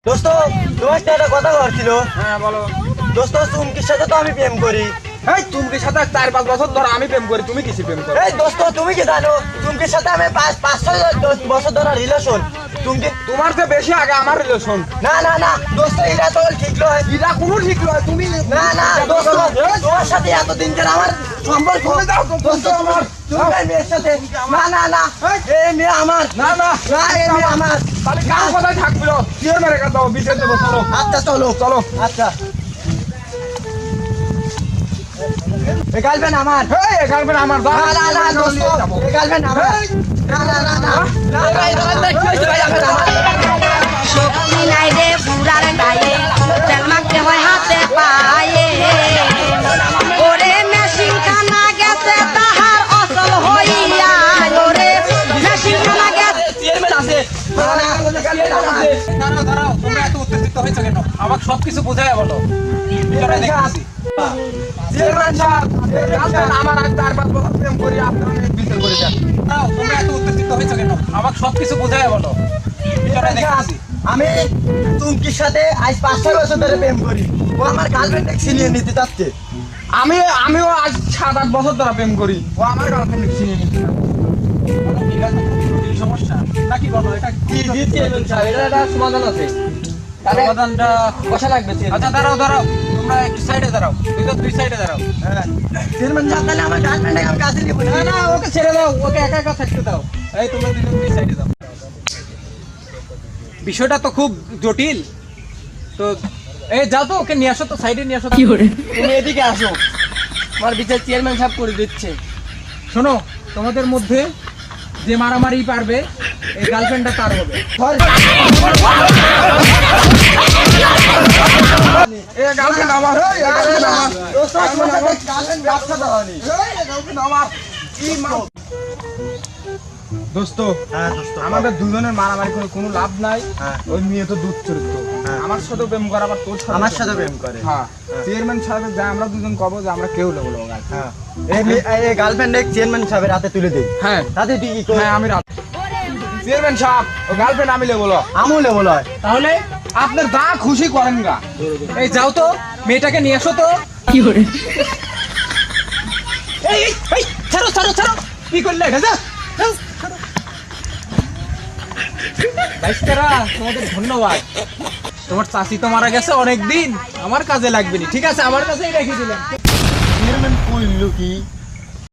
দোস্ত তোমার সাথে একটা কথা বলছিল। হ্যাঁ বলো। দোস্ত চুমকির সাথে তো আমি প্রেম করি। এই চুমকির সাথে 4-5 বছর ধরে আমি প্রেম করি, তুমি কিসে প্রেম করো? এই দোস্ত তুমি কি জানো চুমকির সাথে আমি 5-6 বছর ধরে রিলেশন। চুমকি তোমার তো বেশি আগে আমার রিলেশন। না না না দোস্ত এটা তো ঠিক নয়। এটা কোনো ঠিক নয়। তুমি না না দোস্ত তোমার সাথে এতদিন ধরে আমার সম্পর্ক। দোস্ত আমার চুমকির মেয়ের সাথে না না না এই মেয়ে আমার না না না এই মেয়ে আমার। তাহলে কার কথাই থাকবে? কিয়ের মেরে কথা বিচার দেবো। চলো আচ্ছা চলো চলো। আচ্ছা এই গার্লফ্রেন্ড আমার। এই গার্লফ্রেন্ড আমার। না না না দোস্ত এই গার্লফ্রেন্ড আমার। না না না না না ভাই গার্লফ্রেন্ড কি হইছে ভাই আমার। শক্তি নাই রে বুড়ার গায়ে তেল মাখতে হয় হাতে পায়ে ওরে মেশিন খানা গেছে তাহার অচল হইয়া ওরে মেশিন খানা গেছে চেয়ারম্যান আছে। না না গার্লফ্রেন্ড আমার। দাঁড়াও দাঁড়াও, তোমরা এত উত্তেজিত হয়েছো কেন? আমাকে সবকিছু বুঝাই বলো। ভিতরে দেখতেছি। চেয়ারম্যান সাহেব গার্লফ্রেন্ড আমার আজ 4-5 বছর প্রেম করি, আপনারা বিচার করে দেন। দাঁড়াও, তোমরা এত উত্তেজিত হয়েছো কেন? আমাকে সবকিছু বুঝাই বলো। ভিতরে দেখতেছি। আমি চুমকির সাথে আজ 5-6 বছর ধরে প্রেম করি। ও আমার গার্লফ্রেন্ড ছিনিয়ে নিতে চাচ্ছে। আমিও আজ 7-8 বছর ধরে প্রেম করি। ও আমার গার্লফ্রেন্ড চিনে নিচ্ছে না। ঠিক আছে, জটিল সমস্যা নাকি বলো? এটা জি জি চেয়ারম্যান সাহেব এটা একটা সমাধান আছে। সমাধানটা কষা লাগবে চেয়ারম্যান। আচ্ছা দাঁড়াও দাঁড়াও, তোমরা একটু সাইডে দাঁড়াও। দুই সাইডে দাঁড়াও। হ্যাঁ চেয়ারম্যান সাহেব তাহলে আমার গার্লফ্রেন্ডকে আমি কাছে নিব না না, ওকে ছেড়ে দাও, ওকে একা একা থাকতে দাও। এই তোমরা দুই সাইডে দাও। বিষয়টা তো খুব জটিল। তো এই যাও তো, ওকে নিয়ে আসো তো, সাইডে নিয়ে আসো। তুমি এদিকে আসো। আমার বিচার চেয়ারম্যান সাহেব করে দিচ্ছে। শোনো, তোমাদের মধ্যে যে মারামারি পারবে এই গার্লফ্রেন্ডটা তার হবে। এই গার্লফ্রেন্ড আমার, এই গার্লফ্রেন্ড আমার। দোস্ত আমার সাথে গার্লফ্রেন্ড ব্যবসা দাওনি। এই গার্লফ্রেন্ড আমার। কি দোস্ত, হ্যাঁ দোস্ত আমাদের দুজনের মারামারি করে কোনো লাভ নাই। হ্যাঁ। ওই মেয়ে তো দুধ চরিত্র। হ্যাঁ। আমার সাথে প্রেম করে, আবার তোর সাথে আমার সাথে প্রেম করে। হ্যাঁ, চেয়ারম্যান সাহেব যা আমরা দুজন কব যে আমরা কেউ লেবো গাছ। হ্যাঁ এই গার্লফ্রেন্ড চেয়ারম্যান সাহেবের হাতে তুলে দেই। হ্যাঁ তাতে তুই কি কর? হ্যাঁ, আমি চেয়ারম্যান সাহেব ও গার্লফ্রেন্ড আমি লেবো। আমুলে বলো হয়। তাহলে আপনার যা খুশি করেন গা। এই যাও তো, মেয়েটাকে নিয়ে আসো তো। কি করে এই এই এই, ছাড়ো ছাড়ো ছাড়ো, কি করলে এটা? যা যাও, ছাড়ো। বাইস্তারা, তোমাদের ধন্যবাদ। তোমার চাচি তো মারা গেছে অনেক দিন, আমার কাজে লাগবে না। ঠিক আছে, আমার কাছেই রেখে দিলাম। চেয়ারম্যান কইলো কি